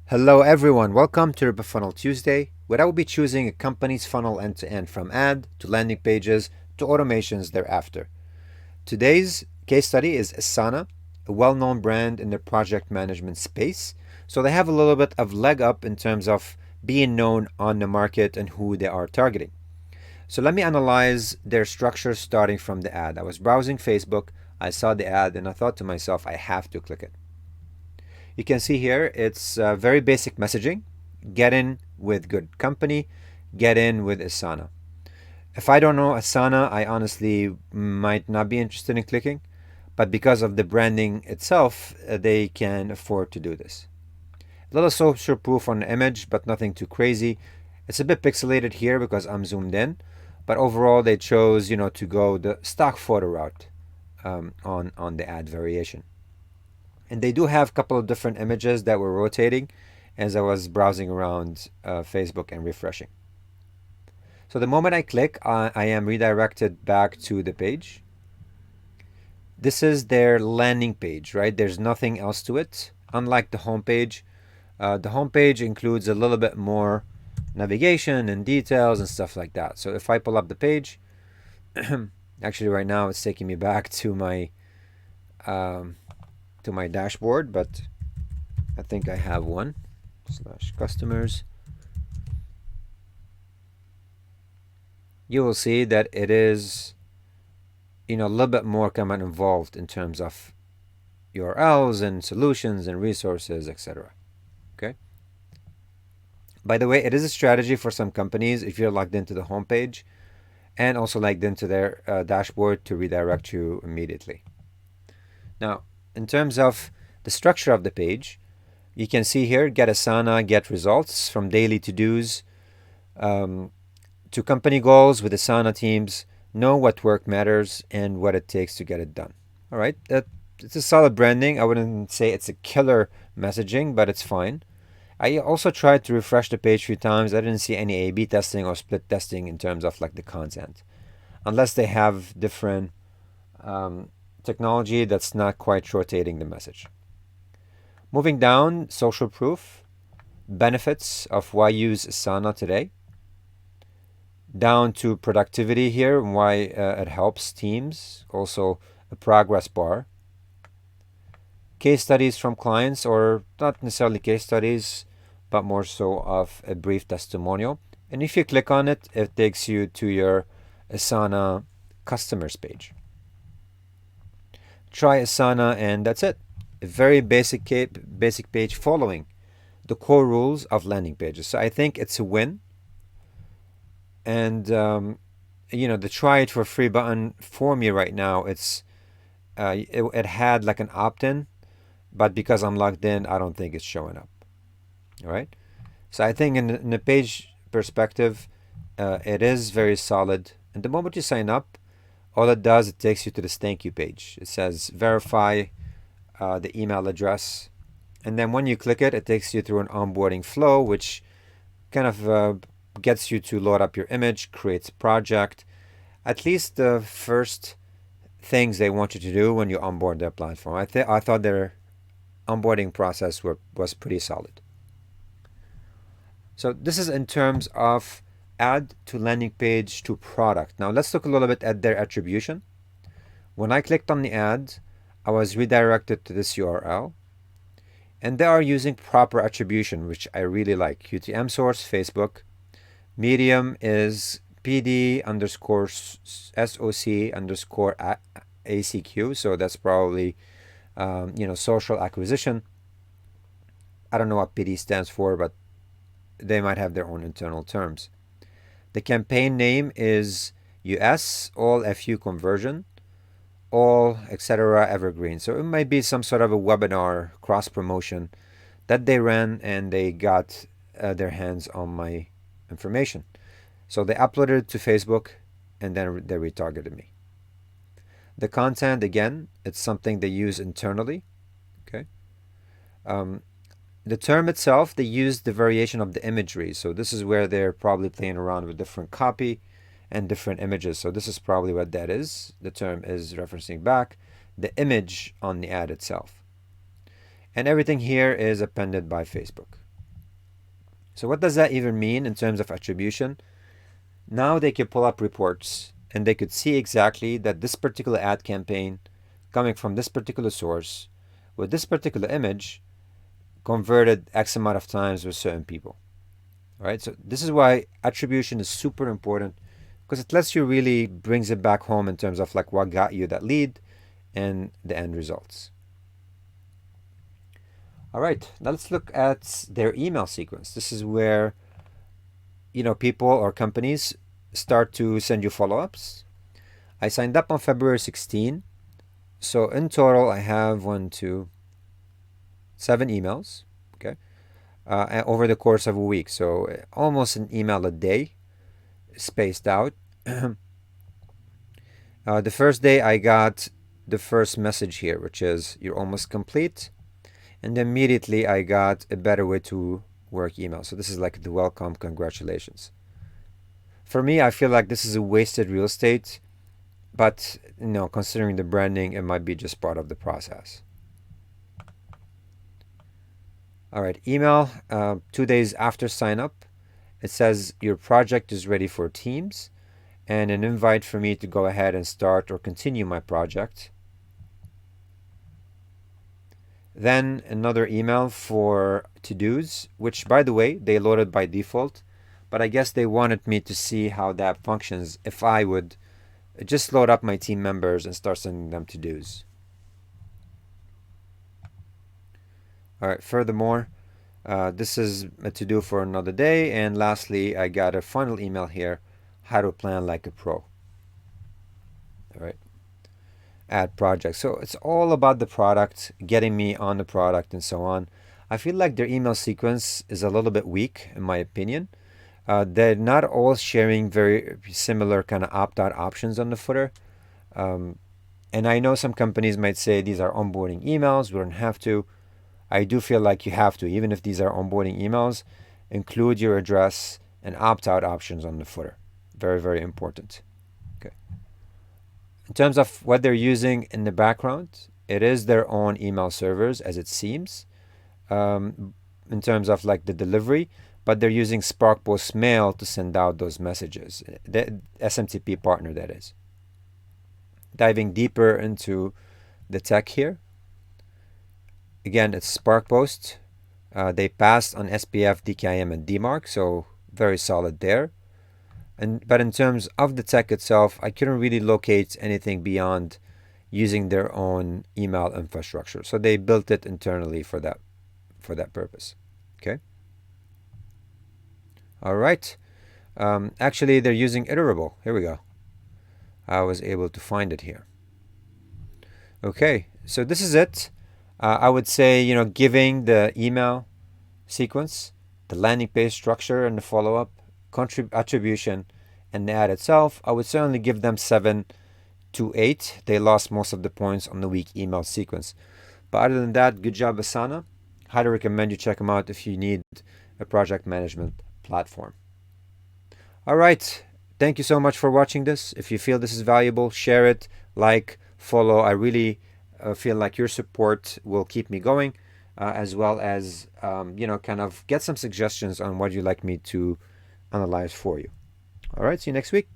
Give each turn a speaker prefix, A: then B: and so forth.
A: Hello everyone, welcome to Funnel Tuesday, where I will be choosing a company's funnel end-to-end from ad to landing pages to automations thereafter. Today's case study is Asana, a well-known brand in the project management space, so they have a little bit of leg up in terms of being known on the market and who they are targeting. So let me analyze their structure starting from the ad. I was browsing Facebook, I saw the ad, and I thought to myself, I have to click it. You can see here it's very basic messaging. Get in with good company, get in with Asana. If I don't know Asana, I honestly might not be interested in clicking, but because of the branding itself, they can afford to do this. A little social proof on the image, but nothing too crazy. It's a bit pixelated here because I'm zoomed in, but overall they chose, to go the stock photo route on the ad variation. And they do have a couple of different images that were rotating as I was browsing around Facebook and refreshing. So the moment I click, I am redirected back to the page. This is their landing page, right? There's nothing else to it. Unlike the home page includes a little bit more navigation and details and stuff like that. So if I pull up the page, actually right now it's taking me back to my dashboard, but I think I have one / customers. You will see that it is, a little bit more involved in terms of URLs and solutions and resources, etc. Okay. By the way, it is a strategy for some companies if you're logged into the homepage and also logged into their dashboard to redirect you immediately. Now, in terms of the structure of the page, you can see here, get Asana, get results from daily to-dos to company goals with Asana teams, know what work matters and what it takes to get it done. All right, it's a solid branding. I wouldn't say it's a killer messaging, but it's fine. I also tried to refresh the page a few times. I didn't see any A/B testing or split testing in terms of like the content, unless they have different technology that's not quite rotating the message. Moving down, social proof, benefits of why use Asana today. Down to productivity here, why it helps teams. Also a progress bar. Case studies from clients, or not necessarily case studies, but more so of a brief testimonial. And if you click on it, it takes you to your Asana customers page. Try Asana and that's it. A very basic page following the core rules of landing pages. So I think it's a win. And the try it for free button for me right now, it had like an opt-in, but because I'm logged in, I don't think it's showing up. All right. So I think in the page perspective, it is very solid. And the moment you sign up, all it does, it takes you to this thank you page. It says verify the email address. And then when you click it, it takes you through an onboarding flow, which kind of gets you to load up your image, creates a project. At least the first things they want you to do when you onboard their platform. I thought their onboarding process was pretty solid. So this is in terms of ad to landing page to product. Now let's look a little bit at their attribution. When I clicked on the ad, I was redirected to this URL. And they are using proper attribution, which I really like. UTM source, Facebook. Medium is PD underscore SOC underscore ACQ. So that's probably, social acquisition. I don't know what PD stands for, but they might have their own internal terms. The campaign name is US, all FU conversion, all, etc. evergreen. So it might be some sort of a webinar cross promotion that they ran and they got their hands on my information. So they uploaded it to Facebook and then they retargeted me. The content, again, it's something they use internally. Okay. The term itself, they use the variation of the imagery. So this is where they're probably playing around with different copy and different images. So this is probably what that is. The term is referencing back the image on the ad itself. And everything here is appended by Facebook. So what does that even mean in terms of attribution? Now they could pull up reports and they could see exactly that this particular ad campaign coming from this particular source with this particular image converted X amount of times with certain people. All right, so this is why attribution is super important, because it lets you really brings it back home in terms of like what got you that lead and the end results. All right, now let's look at their email sequence. This is where people or companies start to send you follow-ups. I signed up on February 16. So in total, I have 7 emails, okay, over the course of a week. So almost an email a day, spaced out. The first day, I got the first message here, which is you're almost complete. And immediately, I got a better way to work email. So this is like the welcome, congratulations. For me, I feel like this is a wasted real estate, but considering the branding, it might be just part of the process. All right, email 2 days after sign up. It says your project is ready for Teams and an invite for me to go ahead and start or continue my project. Then another email for to-dos, which by the way, they loaded by default, but I guess they wanted me to see how that functions if I would just load up my team members and start sending them to-dos. All right, furthermore, this is a to-do for another day. And lastly, I got a final email here, how to plan like a pro. All right, add project. So it's all about the product, getting me on the product and so on. I feel like their email sequence is a little bit weak, in my opinion. They're not all sharing very similar kind of opt-out options on the footer. And I know some companies might say these are onboarding emails. We don't have to. I do feel like you have to, even if these are onboarding emails, include your address and opt-out options on the footer. Very, very important. Okay. In terms of what they're using in the background, it is their own email servers, as it seems, in terms of like the delivery, but they're using Spark Post Mail to send out those messages. The SMTP partner, that is. Diving deeper into the tech here. Again, it's Spark Post. They passed on SPF, DKIM, and DMARC, so very solid there. But in terms of the tech itself, I couldn't really locate anything beyond using their own email infrastructure. So they built it internally for that purpose. Okay. All right. Actually, they're using Iterable. Here we go. I was able to find it here. Okay, so this is it. I would say, giving the email sequence, the landing page structure and the follow-up, attribution, and the ad itself, I would certainly give them 7 to 8. They lost most of the points on the weak email sequence. But other than that, good job, Asana. Highly recommend you check them out if you need a project management platform. All right. Thank you so much for watching this. If you feel this is valuable, share it, like, follow. I really feel like your support will keep me going, as well as, kind of get some suggestions on what you'd like me to analyze for you. All right. See you next week.